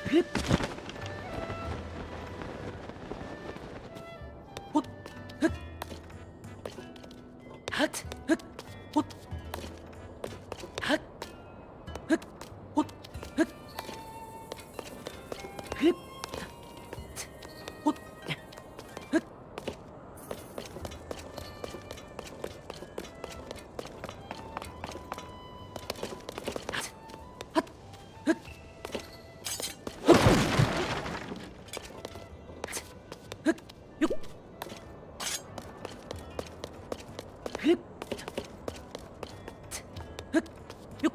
흡, 헛, 흑, 핫, 흑, 헛, 핫, 흑, 헛, 흑, 흡, 헛, 흑, 핫, 핫, 흑, 흑, 육, 흡, 흑, 육,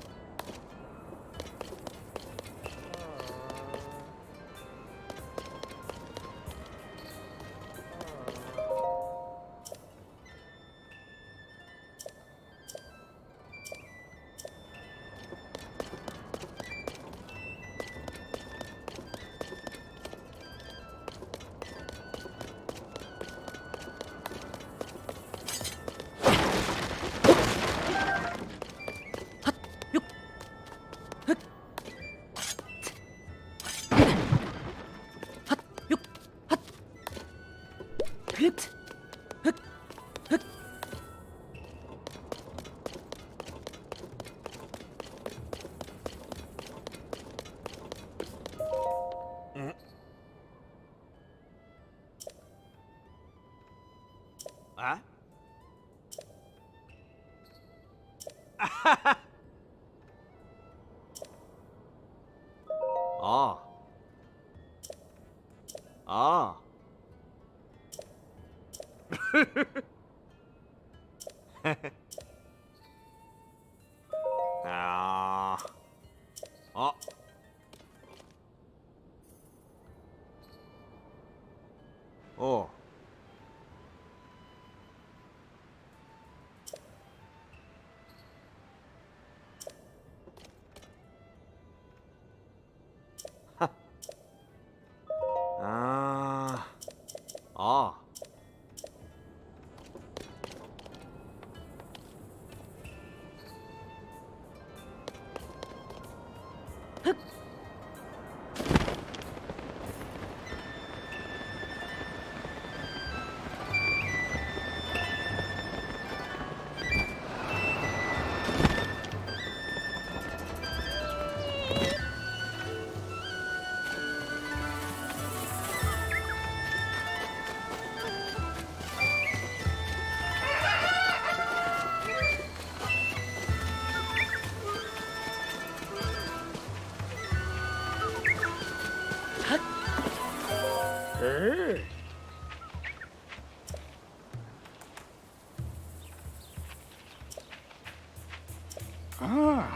핫, 육, 흑, 핫, 육, 핫, 흡, 흑, 흑, 응? 아? 아, 아, 아, 어, 어, 아, 아, 흑, 핫, 아,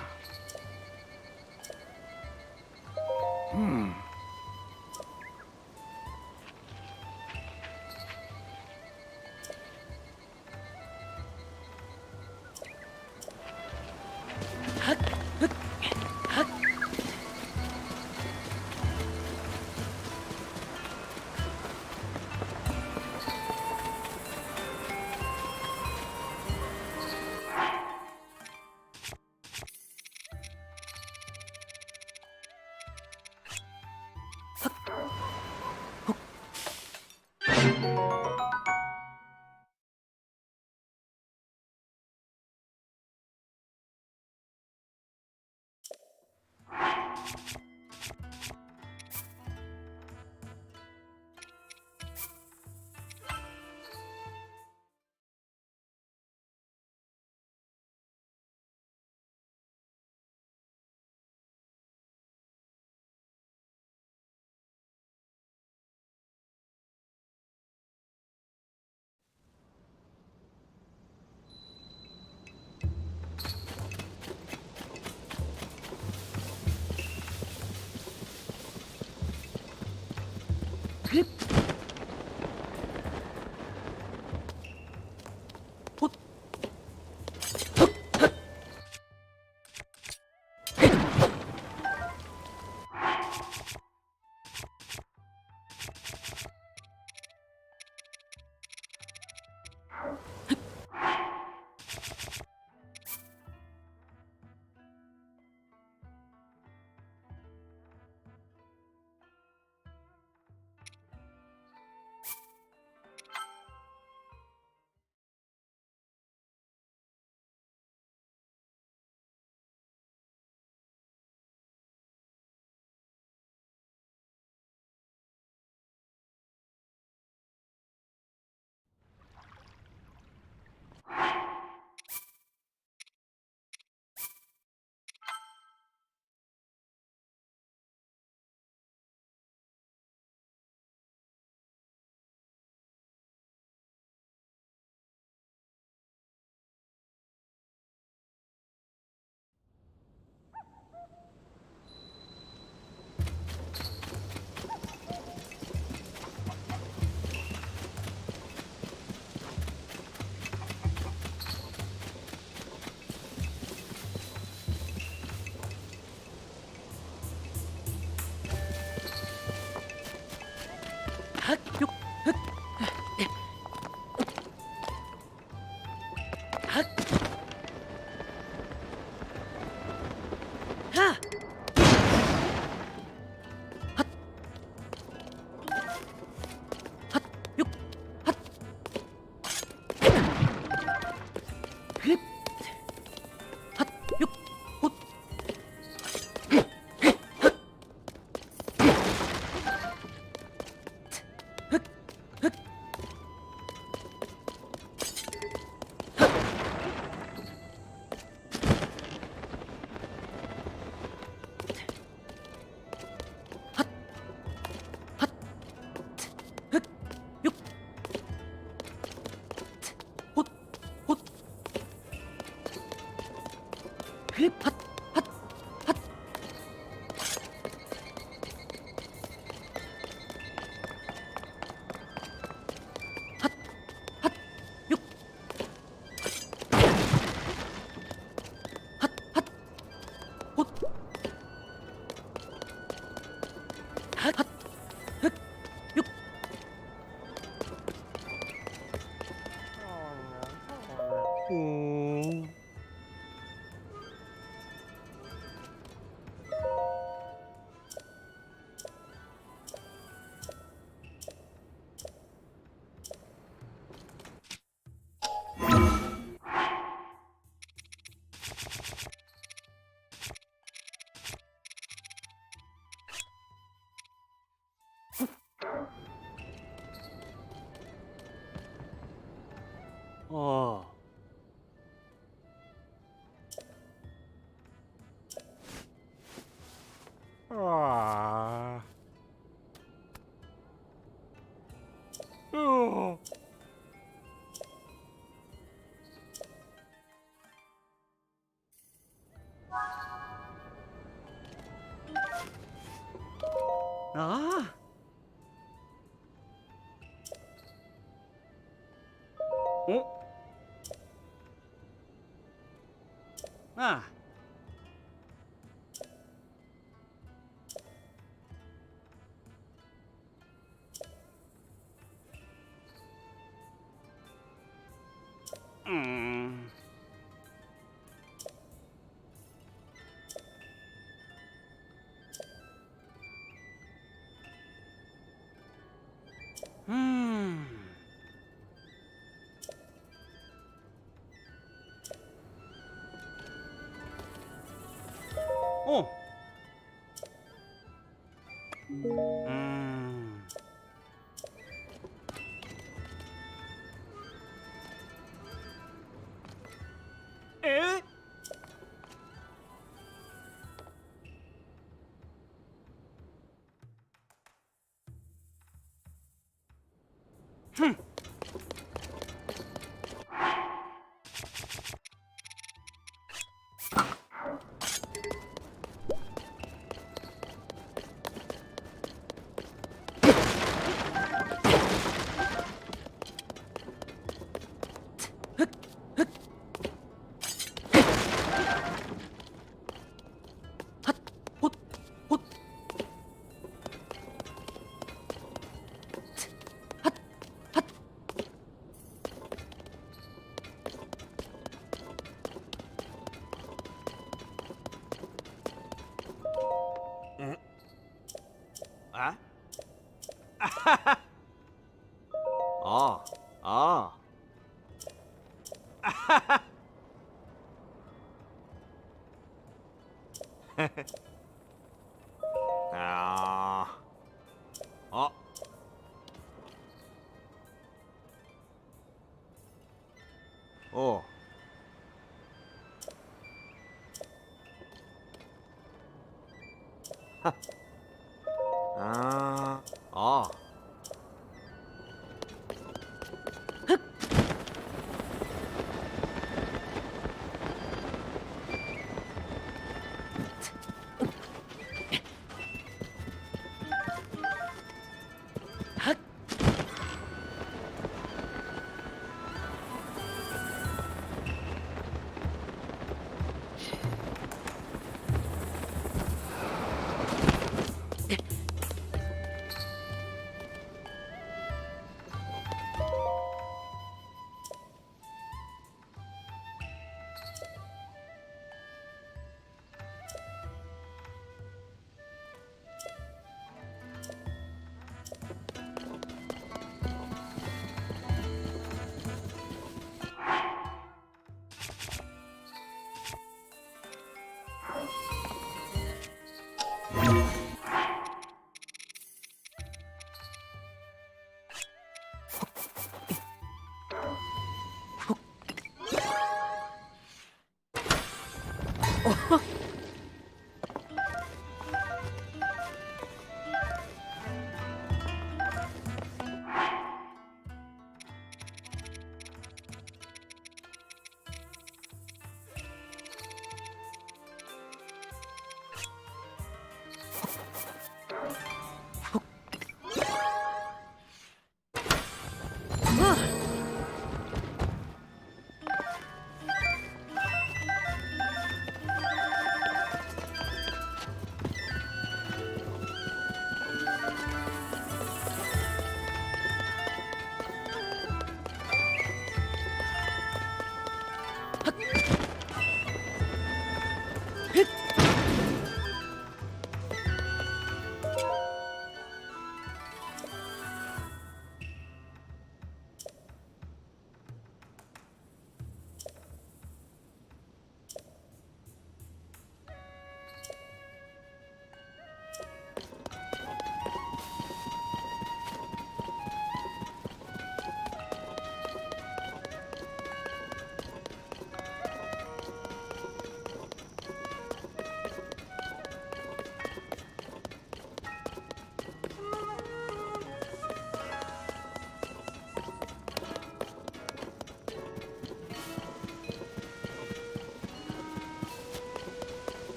핫, 흑, 핫, 흡, 헛, 아, 어? 아, 음, 음, 어, 음, 에? 핫, 헛, 헛, 핫, 핫, 아? 아, 아, 아, 아, 어, 아, 아, 핫,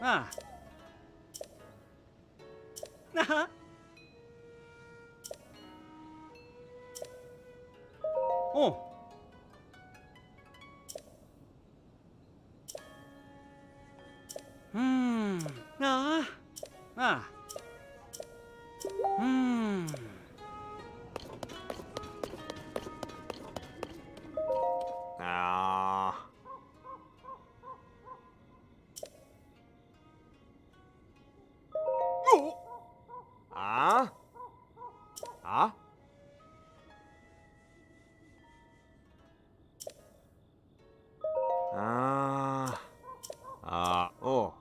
ああ。あおう。ああ。ああ。ああ。ああ。あおう。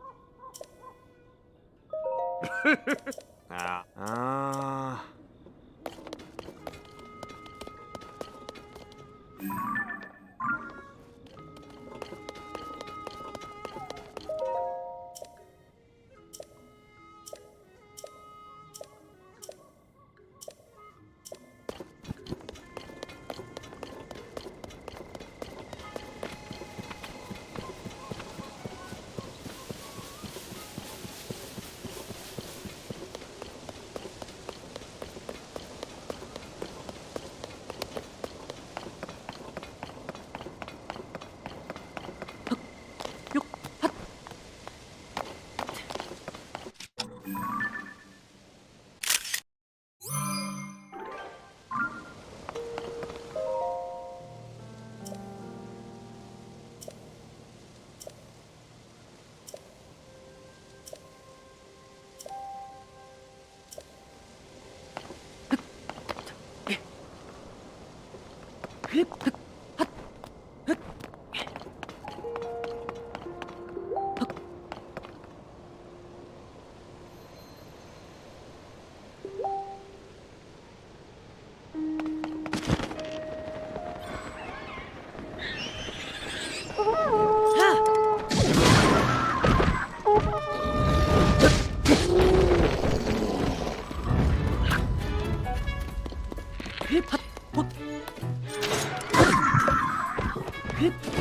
ああ。 흡, 흡, 핫, 흡. 흡, 핫, 헛. 흡.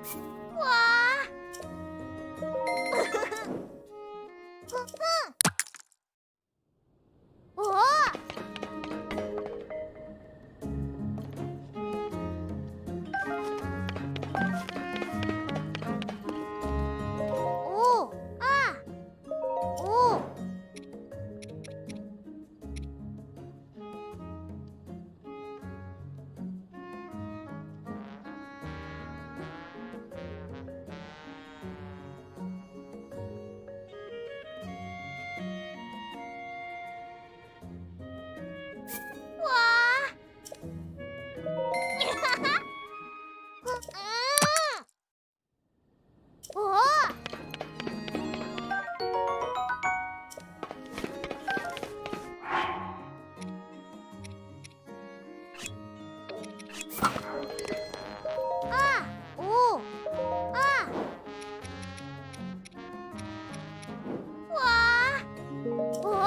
오, 아. 와. 오, 아, 오. 와. 오. 아, 오, 아. 와. 오.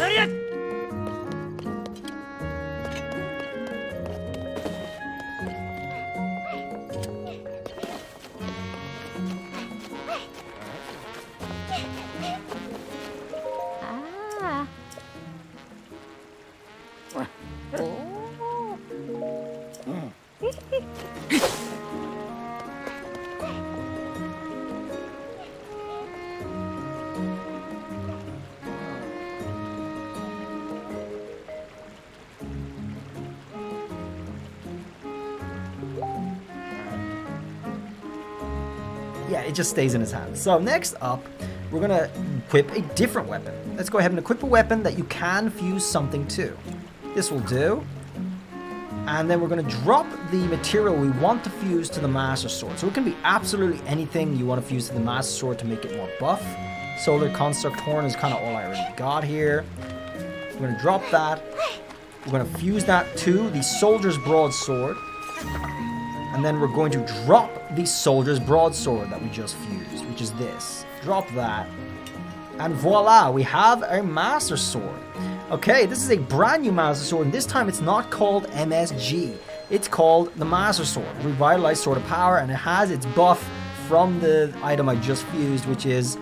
으랴! 아. 오. Yeah, it just stays in his hand. So next up, we're gonna equip a different weapon. Let's go ahead and equip a weapon that you can fuse something to. This will do. And then we're gonna drop the material we want to fuse to the Master Sword. So it can be absolutely anything you want to fuse to the Master Sword to make it more buff. Solar Construct Horn is kind of all I already got here. We're gonna drop that. We're gonna fuse that to the Soldier's Broadsword. And then we're going to drop the Soldier's Broadsword that we just fused, which is this. Drop that. And voila, we have a Master Sword. Okay, this is a brand new Master Sword, and this time it's not called MSG. It's called the Master Sword, Revitalized Sword of Power, and it has its buff from the item I just fused, which is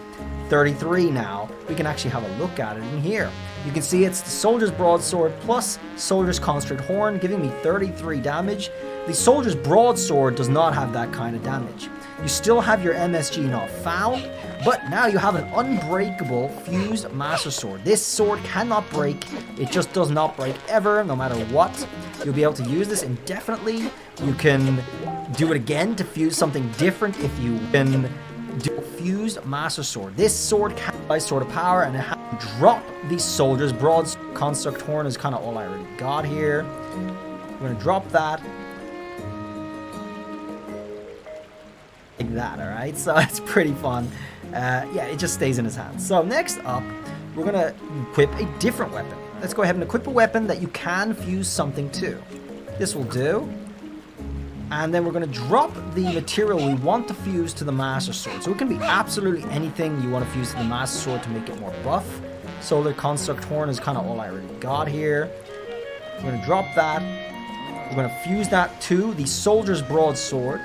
33 now. We can actually have a look at it in here. You can see it's the Soldier's Broadsword plus Soldier's Construct Horn, giving me 33 damage. The Soldier's Broadsword does not have that kind of damage. You still have your MSG not found, but now you have an unbreakable fused Master Sword. This sword cannot break. It just does not break ever, no matter what. You'll be able to use this indefinitely. You can do it again to fuse something different if you can do a fused Master Sword. This sword can by Sword of Power, and it has to drop the Soldier's Broadsword. Construct Horn is kind of all I already got here. I'm going to drop that. Like that, alright? So it's pretty fun. Yeah, it just stays in his hands. So next up, we're going to equip a different weapon. Let's go ahead and equip a weapon that you can fuse something to. This will do. And then we're going to drop the material we want to fuse to the Master Sword. So it can be absolutely anything you want to fuse to the Master Sword to make it more buff. Solar Construct Horn is kind of all I already got here. We're going to drop that. We're going to fuse that to the Soldier's Broadsword.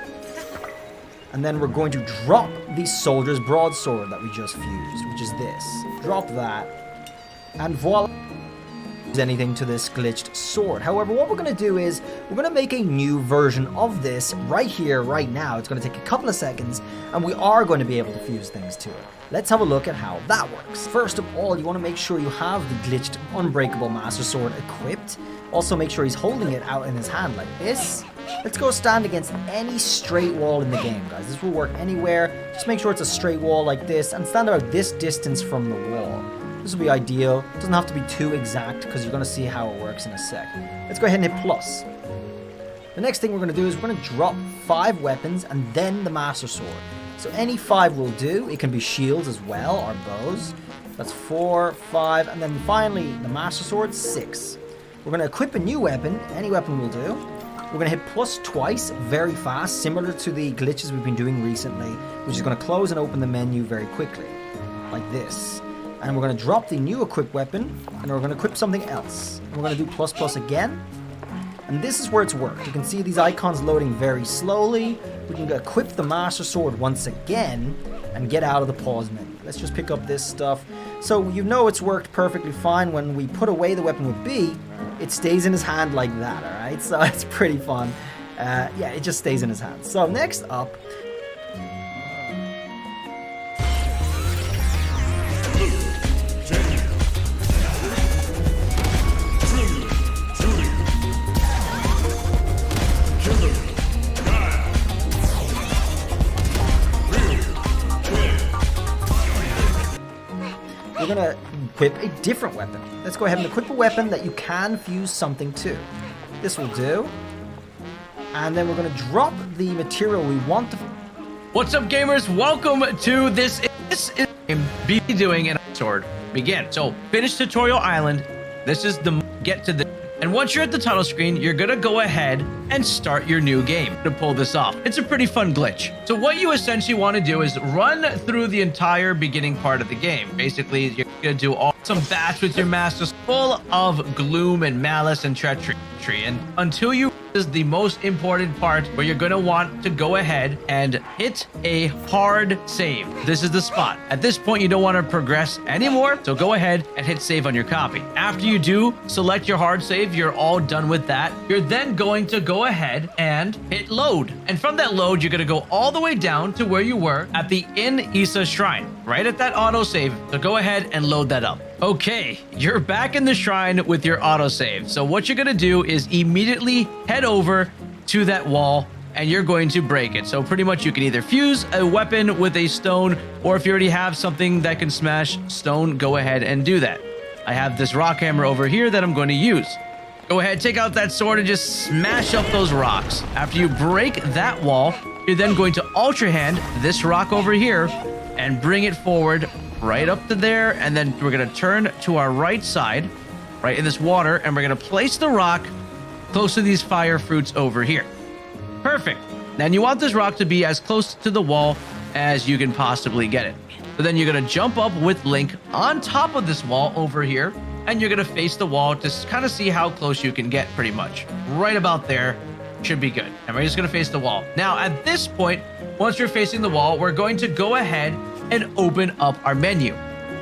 And then we're going to drop the Soldier's Broadsword that we just fused, which is this. Drop that. And voila. Anything to this glitched sword. However, what we're going to do is we're going to make a new version of this right here, right now. It's going to take a couple of seconds, and we are going to be able to fuse things to it. Let's have a look at how that works. First of all, you want to make sure you have the glitched Unbreakable Master Sword equipped. Also, make sure he's holding it out in his hand like this. Let's go stand against any straight wall in the game, guys. This will work anywhere. Just make sure it's a straight wall like this, and stand about this distance from the wall. This will be ideal. It doesn't have to be too exact, because you're going to see how it works in a sec. Let's go ahead and hit plus. The next thing we're going to do is we're going to drop 5 weapons and then the Master Sword. So any 5 will do. It can be shields as well, or bows. That's 4, 5, and then finally the Master Sword, 6. We're going to equip a new weapon. Any weapon will do. We're going to hit plus twice very fast, similar to the glitches we've been doing recently, which is going to close and open the menu very quickly, like this. And we're going to drop the new equip weapon, and we're going to equip something else. And we're going to do plus plus again. And this is where it's worked. You can see these icons loading very slowly. We can equip the Master Sword once again and get out of the pause menu. Let's just pick up this stuff. So you know it's worked perfectly fine. When we put away the weapon with B, it stays in his hand like that, alright? So it's pretty fun. Yeah, it just stays in his hand. So next up, we're going to equip a different weapon. Let's go ahead and equip a weapon that you can fuse something to. This will do. And then we're going to drop the material we want to... What's up, gamers? Welcome to this is be doing an sword begin. So finish tutorial island. This is the get to the... And once you're at the title screen, you're going to go ahead and start your new game to pull this off. It's a pretty fun glitch. So what you essentially want to do is run through the entire beginning part of the game. Basically, you're going to do some bats with your masters full of gloom and malice and treachery. And until you is the most important part where you're going to want to go ahead and hit a hard save. This is the spot. At this point, you don't want to progress anymore, so go ahead and hit save on your copy. After you do select your hard save, you're all done with that. You're then going to go ahead and hit load. And from that load, you're going to go all the way down to where you were at the Isa Shrine, right at that autosave. So go ahead and load that up. Okay, you're back in the shrine with your autosave. So what you're going to do is immediately head over to that wall and you're going to break it. So pretty much you can either fuse a weapon with a stone, or if you already have something that can smash stone, go ahead and do that. I have this rock hammer over here that I'm going to use. Go ahead, take out that sword and just smash up those rocks. After you break that wall, you're then going to ultra hand this rock over here and bring it forward right up to there, and then we're going to turn to our right side, right in this water, and we're going to place the rock close to these fire fruits over here. Perfect. Then you want this rock to be as close to the wall as you can possibly get it. So then you're going to jump up with Link on top of this wall over here, and you're going to face the wall to kind of see how close you can get, pretty much. Right about there should be good. And we're just going to face the wall. Now, at this point, once you're facing the wall, we're going to go ahead and open up our menu.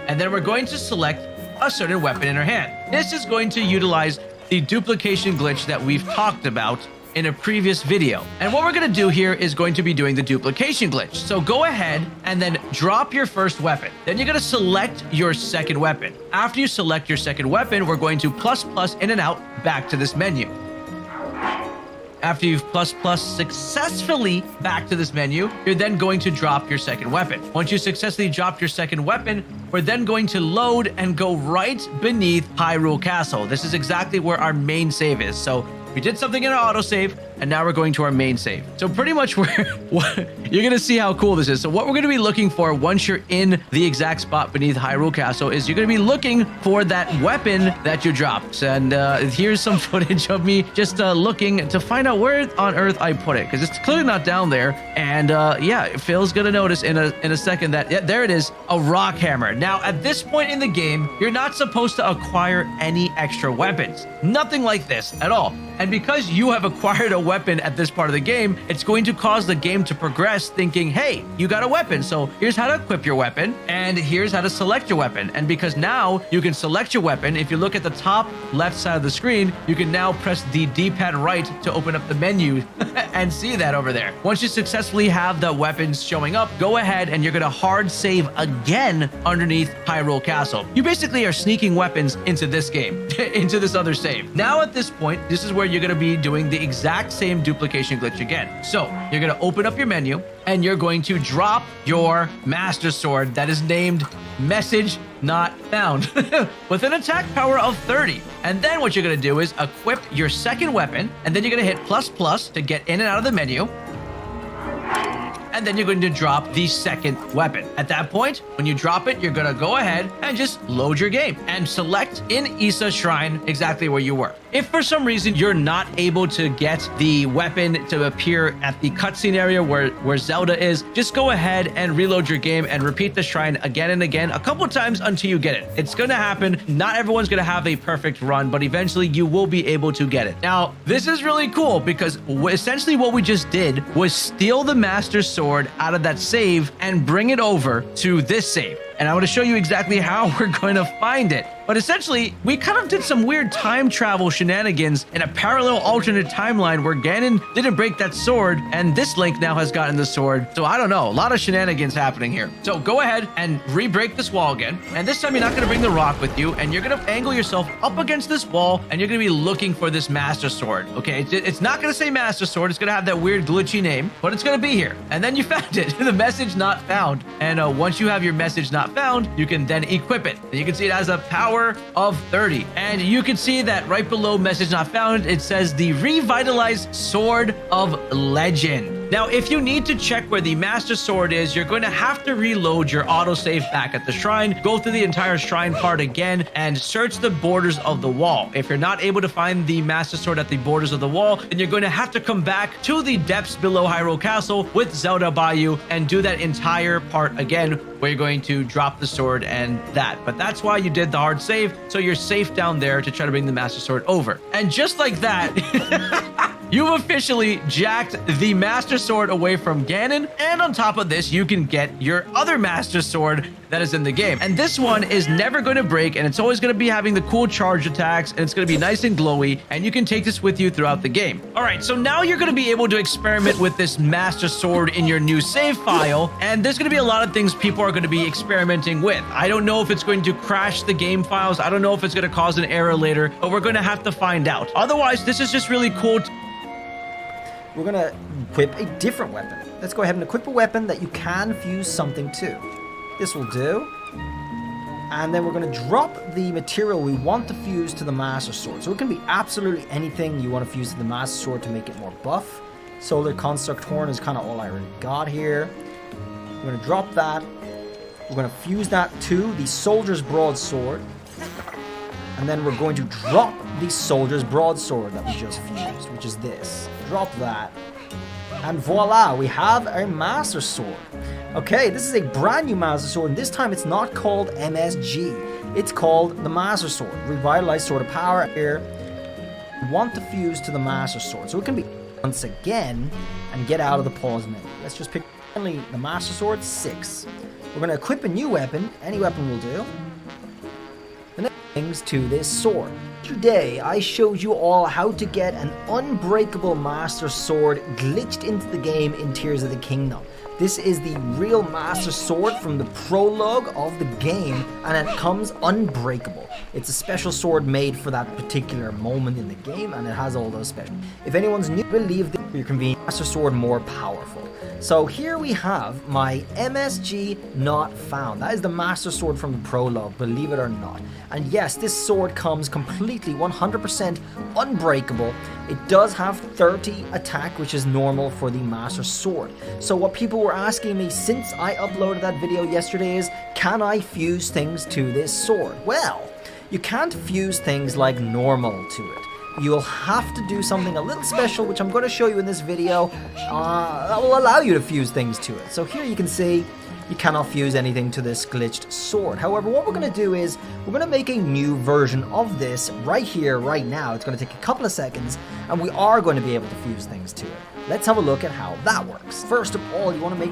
And then we're going to select a certain weapon in her hand. This is going to utilize the duplication glitch that we've talked about in a previous video. And what we're going to do here is going to be doing the duplication glitch. So go ahead and then drop your first weapon. Then you're going to select your second weapon. After you select your second weapon, we're going to plus in and out back to this menu. After you've plus successfully back to this menu, you're then going to drop your second weapon. Once you successfully drop your second weapon, we're then going to load and go right beneath Hyrule Castle. This is exactly where our main save is. So we did something in our autosave, and now we're going to our main save. So pretty much you're going to see how cool this is. So what we're going to be looking for once you're in the exact spot beneath Hyrule Castle is you're going to be looking for that weapon that you dropped. And here's some footage of me just looking to find out where on earth I put it, because it's clearly not down there. And yeah, Phil's going to notice in a second that, yeah, there it is, a rock hammer. Now, at this point in the game, you're not supposed to acquire any extra weapons. Nothing like this at all. And because you have acquired a weapon at this part of the game, it's going to cause the game to progress thinking, hey, you got a weapon. So here's how to equip your weapon, and here's how to select your weapon. And because now you can select your weapon, if you look at the top left side of the screen, you can now press the D-pad right to open up the menu and see that over there. Once you successfully have the weapons showing up, go ahead and you're going to hard save again underneath Hyrule Castle. You basically are sneaking weapons into this game, into this other save. Now at this point, this is where you're going to be doing the exact same duplication glitch again. So you're going to open up your menu and you're going to drop your Master Sword that is named Message Not Found with an attack power of 30. And then what you're going to do is equip your second weapon, and then you're going to hit plus to get in and out of the menu. And then you're going to drop the second weapon. At that point, when you drop it, you're going to go ahead and just load your game and select in Issa Shrine exactly where you were. If for some reason you're not able to get the weapon to appear at the cutscene area where Zelda is, just go ahead and reload your game and repeat the shrine again and again a couple times until you get it. It's going to happen. Not everyone's going to have a perfect run, but eventually you will be able to get it. Now, this is really cool because essentially what we just did was steal the Master Sword out of that save and bring it over to this save. And I want to show you exactly how we're going to find it. But essentially, we kind of did some weird time travel shenanigans in a parallel alternate timeline where Ganon didn't break that sword, and this Link now has gotten the sword. So I don't know, a lot of shenanigans happening here. So go ahead and re-break this wall again. And this time you're not going to bring the rock with you, and you're going to angle yourself up against this wall, and you're going to be looking for this Master Sword. Okay, it's not going to say Master Sword. It's going to have that weird glitchy name, but it's going to be here. And then you found it, the message not found. And once you have your message not found, you can then equip it. And you can see it has a power of 30. And you can see that right below message not found, it says the revitalized Sword of Legend. Now, if you need to check where the Master Sword is, you're going to have to reload your autosave back at the shrine, go through the entire shrine part again, and search the borders of the wall. If you're not able to find the Master Sword at the borders of the wall, then you're going to have to come back to the depths below Hyrule Castle with Zelda by you and do that entire part again, where you're going to drop the sword and that. But that's why you did the hard save, so you're safe down there to try to bring the Master Sword over. And just like that, you've officially jacked the Master Sword away from Ganon, and on top of this, you can get your other Master Sword that is in the game. And this one is never going to break, and it's always going to be having the cool charge attacks, and it's going to be nice and glowy, and you can take this with you throughout the game. All right, so now you're going to be able to experiment with this Master Sword in your new save file, and there's going to be a lot of things people are going to be experimenting with. I don't know if it's going to crash the game files. I don't know if it's going to cause an error later, but we're going to have to find out. Otherwise, this is just really cool. We're going to equip a different weapon. Let's go ahead and equip a weapon that you can fuse something to. This will do. And then we're going to drop the material we want to fuse to the Master Sword. So it can be absolutely anything you want to fuse to the Master Sword to make it more buff. Solar Construct Horn is kind of all I already got here. We're going to drop that. We're going to fuse that to the Soldier's Broadsword. And then we're going to drop the Soldier's Broadsword that we just fused, which is this. Drop that. And voila, we have a Master Sword. Okay, this is a brand new Master Sword, and this time it's not called MSG. It's called the Master Sword. Revitalized Sword of Power here. We want to fuse to the Master Sword, so it can be once again and get out of the pause menu. Let's just pick only the Master Sword 6. We're going to equip a new weapon. Any weapon will do. The next things to this sword. Today, I showed you all how to get an unbreakable Master Sword glitched into the game in Tears of the Kingdom. This is the real Master Sword from the prologue of the game, and it comes unbreakable. It's a special sword made for that particular moment in the game, and it has all those special. If anyone's new, believe that you can be Master Sword more powerful. So here we have my MSG not found. That is the Master Sword from the prologue, believe it or not. And yes, this sword comes completely 100% unbreakable. It does have 30 attack, which is normal for the Master Sword. So what people were asking me since I uploaded that video yesterday is, can I fuse things to this sword? Well, you can't fuse things like normal to it. You'll have to do something a little special, which I'm going to show you in this video, that will allow you to fuse things to it. So here you can see you cannot fuse anything to this glitched sword. However, what we're going to do is we're going to make a new version of this right here, right now. It's going to take a couple of seconds, and we are going to be able to fuse things to it. Let's have a look at how that works. First of all, you want to make